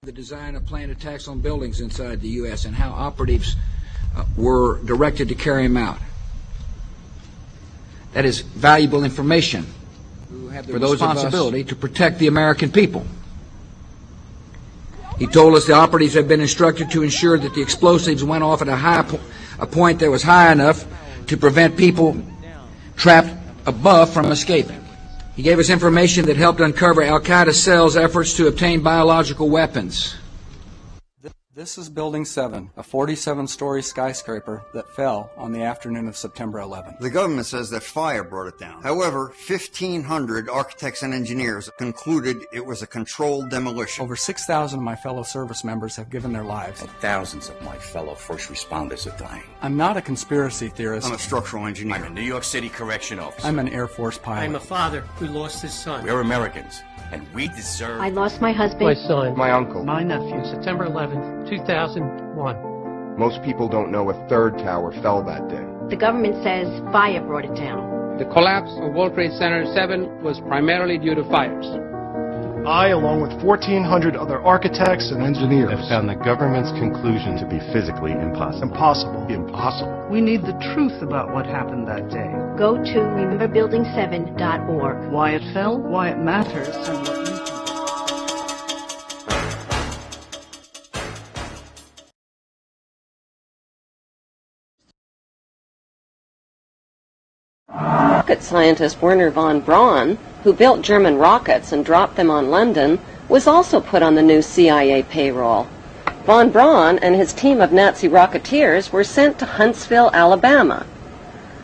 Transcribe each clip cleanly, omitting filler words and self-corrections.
The design of planned attacks on buildings inside the U.S. and how operatives were directed to carry them out. That is valuable information for those responsibility to protect the American people. He told us the operatives had been instructed to ensure that the explosives went off at a point that was high enough to prevent people trapped above from escaping. He gave us information that helped uncover Al-Qaeda cells' efforts to obtain biological weapons. This is Building 7, a 47-story skyscraper that fell on the afternoon of September 11th. The government says that fire brought it down. However, 1,500 architects and engineers concluded it was a controlled demolition. Over 6,000 of my fellow service members have given their lives. And thousands of my fellow first responders are dying. I'm not a conspiracy theorist. I'm a structural engineer. I'm a New York City correction officer. I'm an Air Force pilot. I'm a father who lost his son. We're Americans, and we deserve... I lost my husband. My son. My uncle. My nephew. September 11th, 2001. Most people don't know a third tower fell that day. The government says fire brought it down. The collapse of World Trade Center 7 was primarily due to fires. I, along with 1,400 other architects and engineers, have found the government's conclusion to be physically impossible. Impossible. We need the truth about what happened that day. Go to rememberbuilding7.org. Why it fell, why it matters, and what you can do. Rocket scientist Wernher von Braun, who built German rockets and dropped them on London, was also put on the new CIA payroll. Von Braun and his team of Nazi rocketeers were sent to Huntsville, Alabama.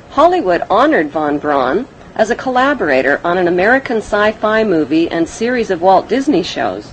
Hollywood honored von Braun as a collaborator on an American sci-fi movie and series of Walt Disney shows.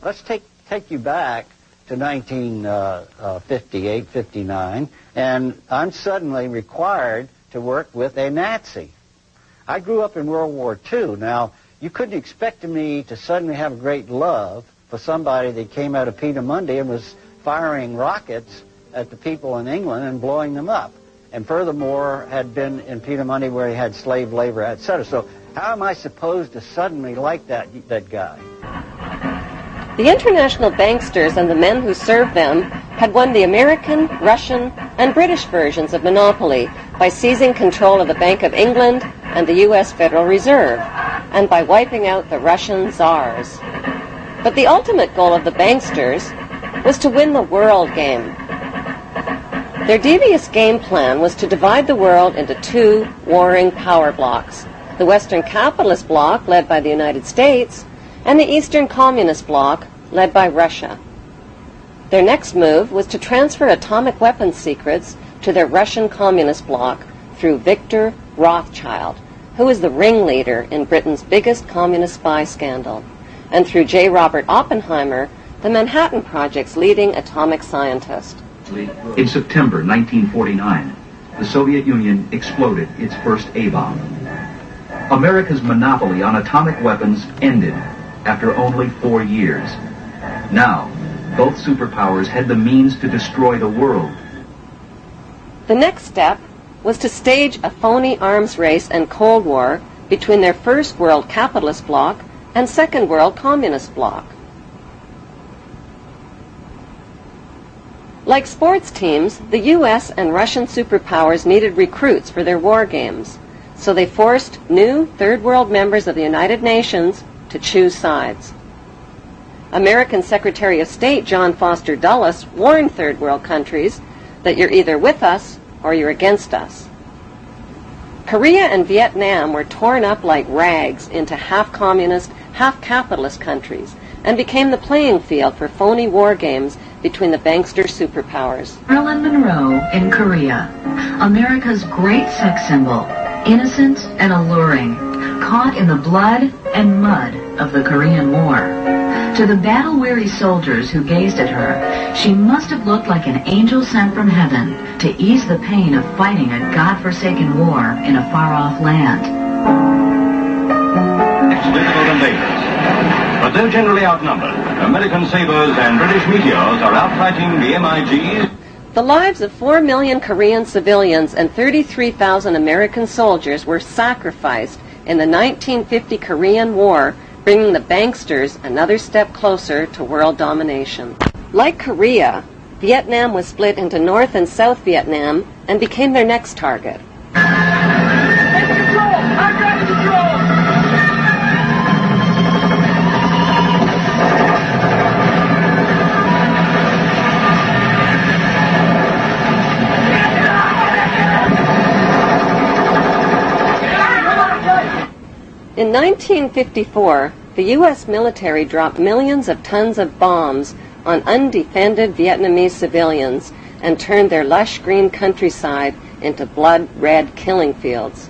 Let's take you back to 1958, 59, and I'm suddenly required to work with a Nazi. I grew up in World War II. Now, you couldn't expect me to suddenly have a great love for somebody that came out of Petermundy and was firing rockets at the people in England and blowing them up, and furthermore had been in Petermundy where he had slave labor, etc. So how am I supposed to suddenly like that guy? The international banksters and the men who served them had won the American, Russian, and British versions of monopoly by seizing control of the Bank of England and the U.S. Federal Reserve, and by wiping out the Russian czars. But the ultimate goal of the banksters was to win the world game. Their devious game plan was to divide the world into two warring power blocks: the Western capitalist bloc, led by the United States, and the Eastern Communist Bloc, led by Russia. Their next move was to transfer atomic weapons secrets to their Russian Communist Bloc through Victor Rothschild, who was the ringleader in Britain's biggest communist spy scandal, and through J. Robert Oppenheimer, the Manhattan Project's leading atomic scientist. In September 1949, the Soviet Union exploded its first A-bomb. America's monopoly on atomic weapons ended after only 4 years. Now, both superpowers had the means to destroy the world. The next step was to stage a phony arms race and Cold War between their First World Capitalist Bloc and Second World Communist Bloc. Like sports teams, the U.S. and Russian superpowers needed recruits for their war games, so they forced new Third World members of the United Nations to choose sides. American Secretary of State John Foster Dulles warned Third World countries that you're either with us or you're against us. Korea and Vietnam were torn up like rags into half-communist, half-capitalist countries and became the playing field for phony war games between the bankster superpowers. Marilyn Monroe in Korea, America's great sex symbol, innocent and alluring, caught in the blood and mud of the Korean War. To the battle-weary soldiers who gazed at her, she must have looked like an angel sent from heaven to ease the pain of fighting a God-forsaken war in a far-off land. Excellent for the neighbors. Though generally outnumbered, American Sabres and British Meteors are outfighting the MiGs. The lives of 4 million Korean civilians and 33,000 American soldiers were sacrificed in the 1950 Korean War, bringing the banksters another step closer to world domination. Like Korea, Vietnam was split into North and South Vietnam and became their next target. In 1954, the U.S. military dropped millions of tons of bombs on undefended Vietnamese civilians and turned their lush green countryside into blood-red killing fields.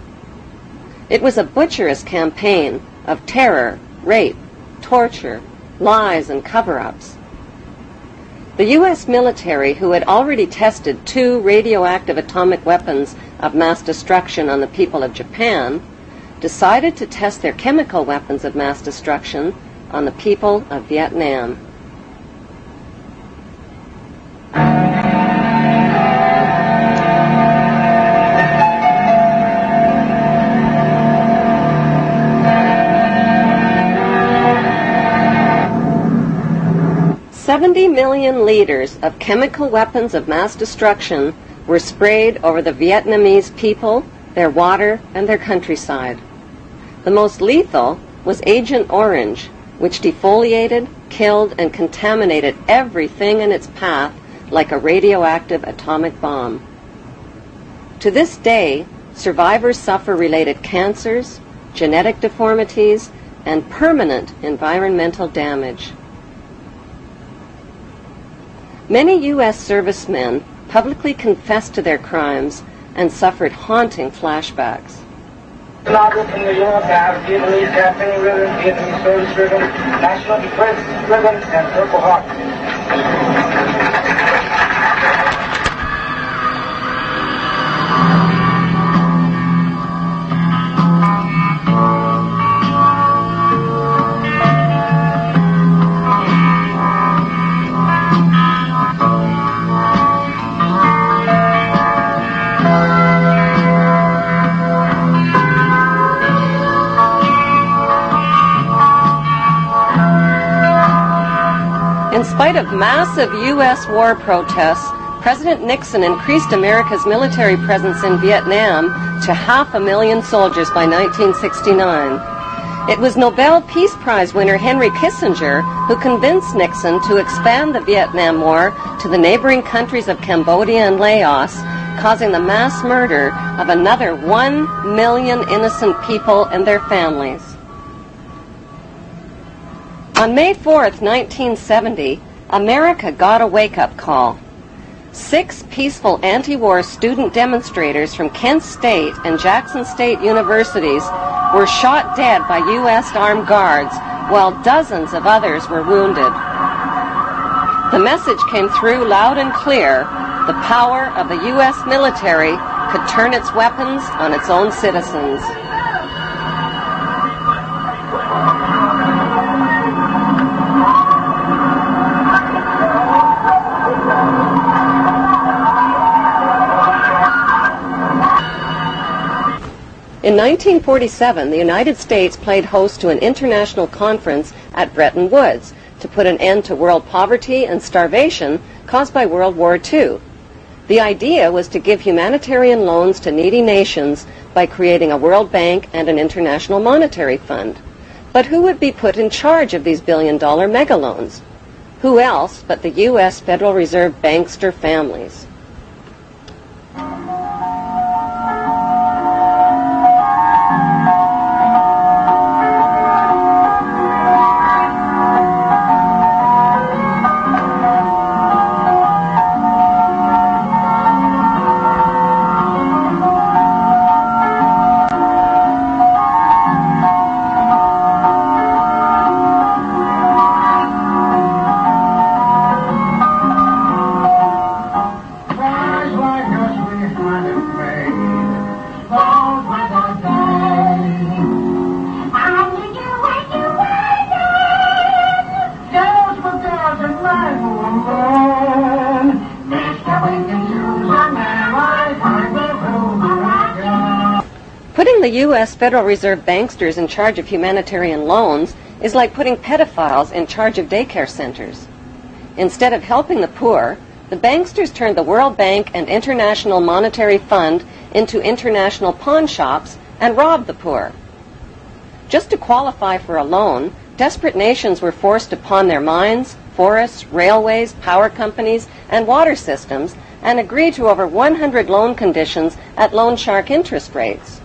It was a butcherous campaign of terror, rape, torture, lies, and cover-ups. The U.S. military, who had already tested 2 radioactive atomic weapons of mass destruction on the people of Japan, decided to test their chemical weapons of mass destruction on the people of Vietnam. $70 million liters of chemical weapons of mass destruction were sprayed over the Vietnamese people, their water, and their countryside. The most lethal was Agent Orange, which defoliated, killed, and contaminated everything in its path like a radioactive atomic bomb. To this day, survivors suffer related cancers, genetic deformities, and permanent environmental damage. Many U.S. servicemen publicly confessed to their crimes and suffered haunting flashbacks. From New York, I have Vietnamese campaign ribbon, Vietnamese service ribbon, National Defense ribbon, and Purple Heart. In spite of massive U.S. war protests, President Nixon increased America's military presence in Vietnam to 500,000 soldiers by 1969. It was Nobel Peace Prize winner Henry Kissinger who convinced Nixon to expand the Vietnam War to the neighboring countries of Cambodia and Laos, causing the mass murder of another 1 million innocent people and their families. On May 4th, 1970, America got a wake-up call. 6 peaceful anti-war student demonstrators from Kent State and Jackson State universities were shot dead by U.S. armed guards, while dozens of others were wounded. The message came through loud and clear: the power of the U.S. military could turn its weapons on its own citizens. In 1947, the United States played host to an international conference at Bretton Woods to put an end to world poverty and starvation caused by World War II. The idea was to give humanitarian loans to needy nations by creating a World Bank and an International Monetary Fund. But who would be put in charge of these billion-dollar megaloans? Who else but the U.S. Federal Reserve bankster families? the U.S. Federal Reserve banksters in charge of humanitarian loans is like putting pedophiles in charge of daycare centers. Instead of helping the poor, the banksters turned the World Bank and International Monetary Fund into international pawn shops and robbed the poor. Just to qualify for a loan, desperate nations were forced to pawn their mines, forests, railways, power companies, and water systems and agree to over 100 loan conditions at loan shark interest rates.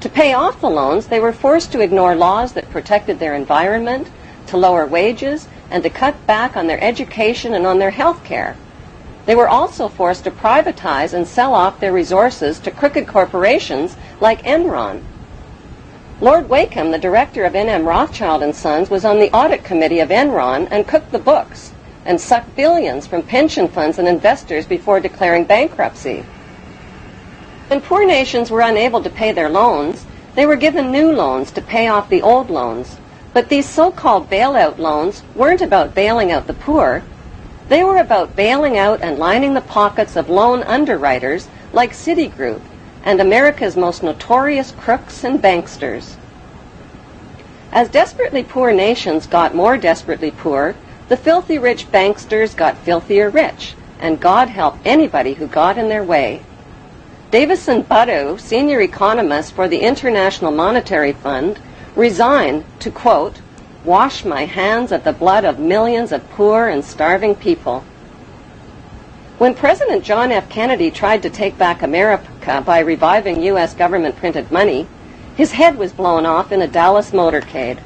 To pay off the loans, they were forced to ignore laws that protected their environment, to lower wages, and to cut back on their education and on their health care. They were also forced to privatize and sell off their resources to crooked corporations like Enron. Lord Wakeham, the director of N.M. Rothschild & Sons, was on the audit committee of Enron and cooked the books and sucked billions from pension funds and investors before declaring bankruptcy. When poor nations were unable to pay their loans, they were given new loans to pay off the old loans. But these so-called bailout loans weren't about bailing out the poor. They were about bailing out and lining the pockets of loan underwriters like Citigroup and America's most notorious crooks and banksters. As desperately poor nations got more desperately poor, the filthy rich banksters got filthier rich, and God help anybody who got in their way. Davison Buddu, senior economist for the International Monetary Fund, resigned to, quote, wash my hands of the blood of millions of poor and starving people. When President John F. Kennedy tried to take back America by reviving U.S. government-printed money, his head was blown off in a Dallas motorcade.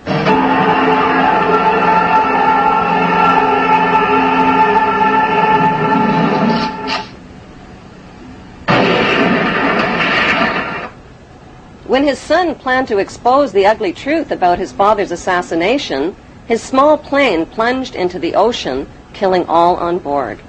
When his son planned to expose the ugly truth about his father's assassination, his small plane plunged into the ocean, killing all on board.